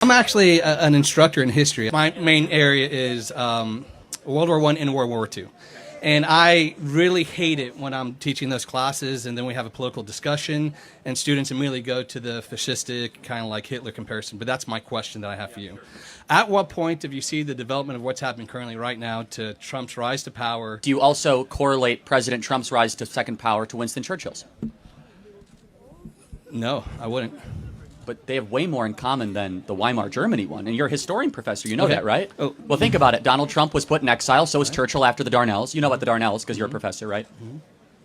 I'm actually an instructor in history. My main area is World War I and World War II. And I really hate it when I'm teaching those classes and then we have a political discussion and students immediately go to the fascistic kind of like Hitler comparison. But that's my question that I have for you. At what point have you seen the development of what's happening currently right now to Trump's rise to power? Do you also correlate President Trump's rise to second power to Winston Churchill's? No, I wouldn't. But they have way more in common than the Weimar Germany one. And you're a historian professor. You know Okay. that, right? Oh. Well, think about it. Donald Trump was put in exile. So was Churchill after the Darnells. You know about the Darnells because you're a professor, right?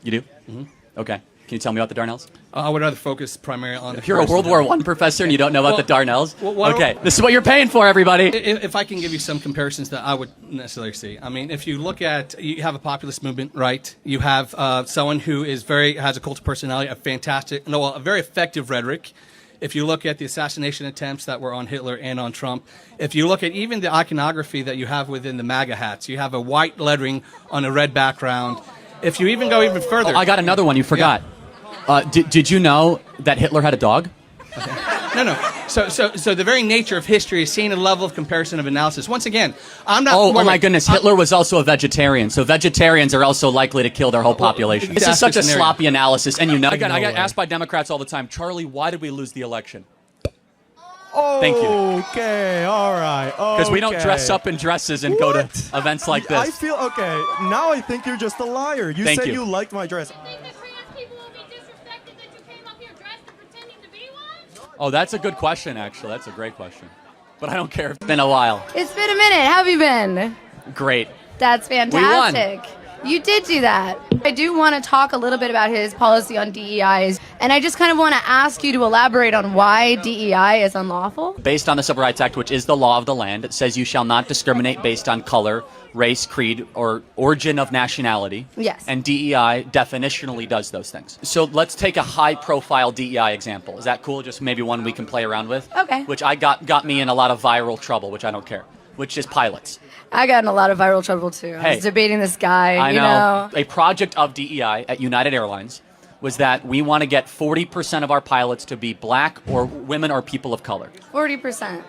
You do? Okay. Can you tell me about the Darnells? I would rather focus primarily on... If you're a World War I professor and you don't know about the Darnells, well, okay. This is what you're paying for, everybody. If I can give you some comparisons that I would necessarily see. I mean, if you look at, you have a populist movement, right? You have someone who is has a cult of personality, a very effective rhetoric. If you look at the assassination attempts that were on Hitler and on Trump, if you look at even the iconography that you have within the MAGA hats, you have a white lettering on a red background. If you even go even further... Oh, I got another one you forgot. Yeah. Did you know that Hitler had a dog? Okay. No. So the very nature of history is seeing a level of comparison of analysis. Once again, I'm not... Oh my goodness, Hitler was also a vegetarian, so vegetarians are also likely to kill their whole population. This is such a sloppy analysis, and you know... Again, I get asked by Democrats all the time, Charlie, why did we lose the election? Oh, thank you. Okay, all right. Because we don't dress up in dresses and go to events like this. I feel, okay, now I think you're just a liar. You said you liked my dress. Oh, that's a good question, actually. That's a great question. But I don't care. It's been a while. It's been a minute. How have you been? Great. That's fantastic. We won. You did do that. I do want to talk a little bit about his policy on DEIs, and I just kind of want to ask you to elaborate on why DEI is unlawful. Based on the Civil Rights Act, which is the law of the land, it says you shall not discriminate based on color, race, creed, or origin of nationality. Yes. And DEI definitionally does those things. So let's take a high-profile DEI example. Is that cool? Just maybe one we can play around with? Okay. Which I got me in a lot of viral trouble, which I don't care, which is pilots. I got in a lot of viral trouble, too. I was debating this guy, I you know. A project of DEI at United Airlines was that we want to get 40% of our pilots to be black or women or people of color. 40%.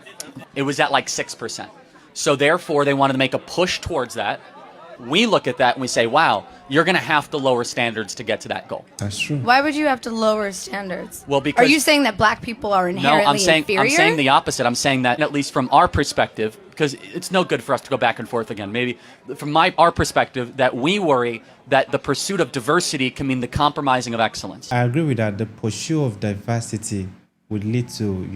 It was at like 6%. So therefore, they wanted to make a push towards that. We look at that and we say, wow, you're going to have to lower standards to get to that goal. That's true. Why would you have to lower standards? Well, because... Are you saying that black people are inherently inferior? I'm saying the opposite. I'm saying that, at least from our perspective, because it's no good for us to go back and forth again, maybe from our perspective, that we worry that the pursuit of diversity can mean the compromising of excellence. I agree with that. The pursuit of diversity would lead to,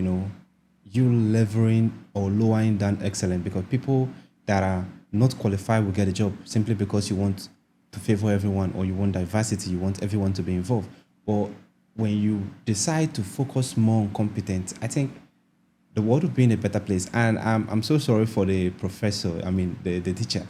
you levering or lowering down excellence, because people that are not qualified will get a job simply because you want to favor everyone, or you want diversity, you want everyone to be involved. But when you decide to focus more on competence, I think the world will be in a better place. And I'm so sorry for the professor, the teacher.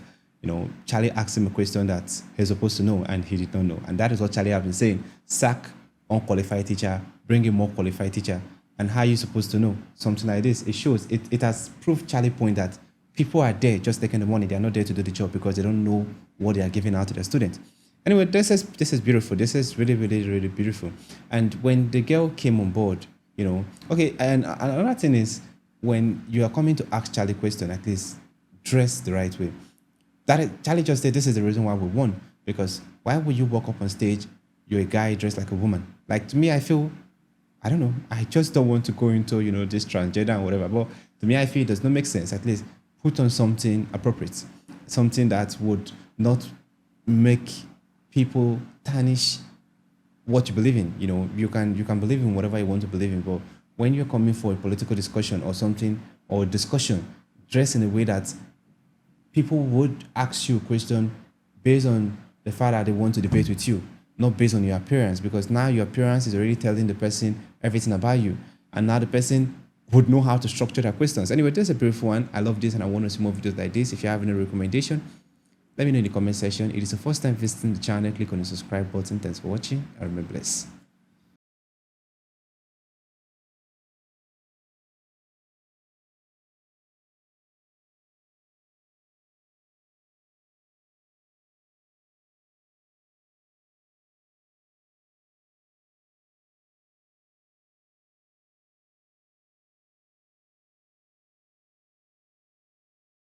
Charlie asked him a question that he's supposed to know and he did not know. And that is what Charlie has been saying. Sack unqualified teacher, bring a more qualified teacher. And how are you supposed to know something like this? It shows, it has proved Charlie's point that people are there just taking the money. They are not there to do the job because they don't know what they are giving out to their students. Anyway, this is beautiful. This is really, really, really beautiful. And when the girl came on board, okay, and another thing is, when you are coming to ask Charlie a question, at least dress the right way. Charlie just said this is the reason why we won, because why would you walk up on stage, you're a guy dressed like a woman? Like, to me, I feel, I don't know, I just don't want to go into, this transgender and whatever, but to me, I feel it does not make sense. At least put on something appropriate, something that would not make people tarnish what you believe in. You can believe in whatever you want to believe in, but when you're coming for a political discussion or something, or a discussion, dress in a way that people would ask you a question based on the fact that they want to debate with you, not based on your appearance, because now your appearance is already telling the person everything about you, and now the person would know how to structure their questions. Anyway, this is a beautiful one. I love this, and I want to see more videos like this. If you have any recommendation, let me know in the comment section. If it is the first time visiting the channel, click on the subscribe button. Thanks for watching, and remember bless.